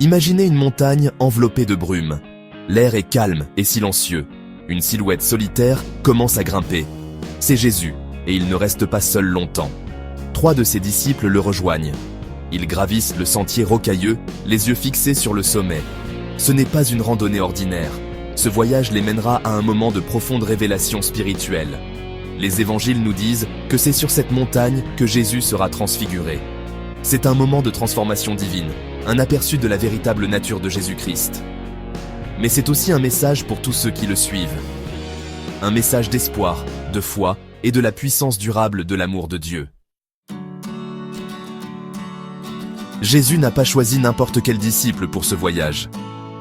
Imaginez une montagne enveloppée de brume. L'air est calme et silencieux. Une silhouette solitaire commence à grimper. C'est Jésus, et il ne reste pas seul longtemps. 3 de ses disciples le rejoignent. Ils gravissent le sentier rocailleux, les yeux fixés sur le sommet. Ce n'est pas une randonnée ordinaire. Ce voyage les mènera à un moment de profonde révélation spirituelle. Les évangiles nous disent que c'est sur cette montagne que Jésus sera transfiguré. C'est un moment de transformation divine, un aperçu de la véritable nature de Jésus-Christ. Mais c'est aussi un message pour tous ceux qui le suivent. Un message d'espoir, de foi et de la puissance durable de l'amour de Dieu. Jésus n'a pas choisi n'importe quel disciple pour ce voyage.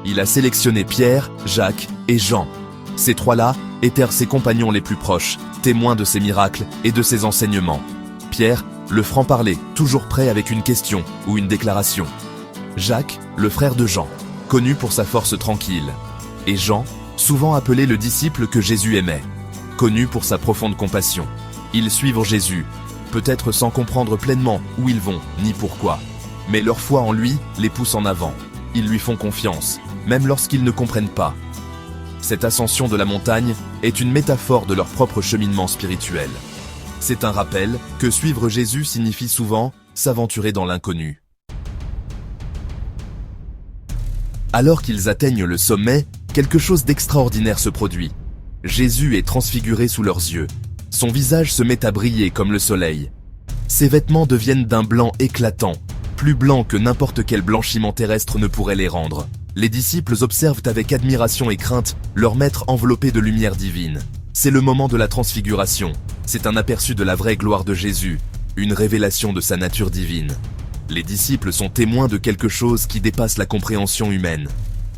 Il a sélectionné Pierre, Jacques et Jean. Ces 3-là étaient ses compagnons les plus proches, témoins de ses miracles et de ses enseignements. Pierre, le franc-parler, toujours prêt avec une question ou une déclaration. Jacques, le frère de Jean, connu pour sa force tranquille. Et Jean, souvent appelé le disciple que Jésus aimait, connu pour sa profonde compassion. Ils suivent Jésus, peut-être sans comprendre pleinement où ils vont, ni pourquoi. Mais leur foi en lui les pousse en avant. Ils lui font confiance, même lorsqu'ils ne comprennent pas. Cette ascension de la montagne est une métaphore de leur propre cheminement spirituel. C'est un rappel que suivre Jésus signifie souvent s'aventurer dans l'inconnu. Alors qu'ils atteignent le sommet, quelque chose d'extraordinaire se produit. Jésus est transfiguré sous leurs yeux. Son visage se met à briller comme le soleil. Ses vêtements deviennent d'un blanc éclatant, plus blanc que n'importe quel blanchiment terrestre ne pourrait les rendre. Les disciples observent avec admiration et crainte leur maître enveloppé de lumière divine. C'est le moment de la transfiguration. C'est un aperçu de la vraie gloire de Jésus, une révélation de sa nature divine. Les disciples sont témoins de quelque chose qui dépasse la compréhension humaine.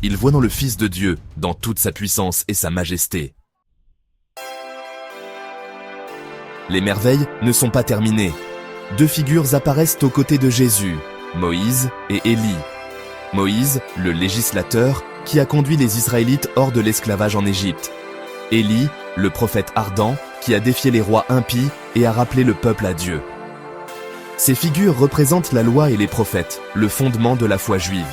Ils voient dans le Fils de Dieu, dans toute sa puissance et sa majesté. Les merveilles ne sont pas terminées. 2 figures apparaissent aux côtés de Jésus, Moïse et Élie. Moïse, le législateur, qui a conduit les Israélites hors de l'esclavage en Égypte. Élie, le prophète ardent, qui a défié les rois impies et a rappelé le peuple à Dieu. Ces figures représentent la loi et les prophètes, le fondement de la foi juive.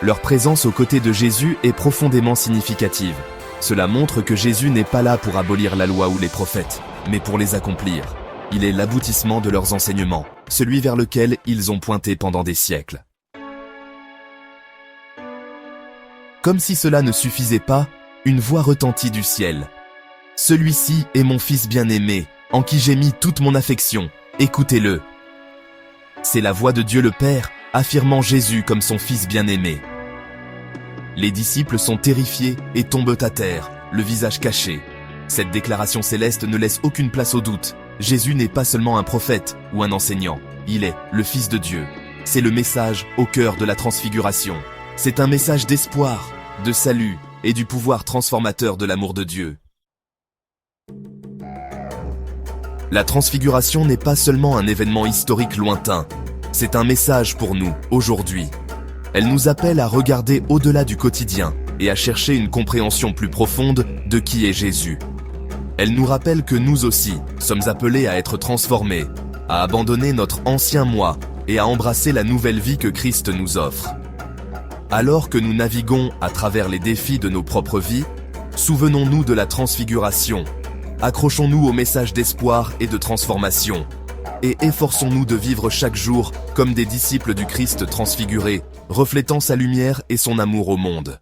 Leur présence aux côtés de Jésus est profondément significative. Cela montre que Jésus n'est pas là pour abolir la loi ou les prophètes, mais pour les accomplir. Il est l'aboutissement de leurs enseignements, celui vers lequel ils ont pointé pendant des siècles. Comme si cela ne suffisait pas, une voix retentit du ciel. « Celui-ci est mon fils bien-aimé, en qui j'ai mis toute mon affection. Écoutez-le. » C'est la voix de Dieu le Père, affirmant Jésus comme son fils bien-aimé. Les disciples sont terrifiés et tombent à terre, le visage caché. Cette déclaration céleste ne laisse aucune place au doute. Jésus n'est pas seulement un prophète ou un enseignant, il est le Fils de Dieu. C'est le message au cœur de la transfiguration. C'est un message d'espoir, de salut et du pouvoir transformateur de l'amour de Dieu. La transfiguration n'est pas seulement un événement historique lointain, c'est un message pour nous, aujourd'hui. Elle nous appelle à regarder au-delà du quotidien et à chercher une compréhension plus profonde de qui est Jésus. Elle nous rappelle que nous aussi sommes appelés à être transformés, à abandonner notre ancien moi et à embrasser la nouvelle vie que Christ nous offre. Alors que nous naviguons à travers les défis de nos propres vies, souvenons-nous de la transfiguration. Accrochons-nous au message d'espoir et de transformation. Et efforçons-nous de vivre chaque jour comme des disciples du Christ transfiguré, reflétant sa lumière et son amour au monde.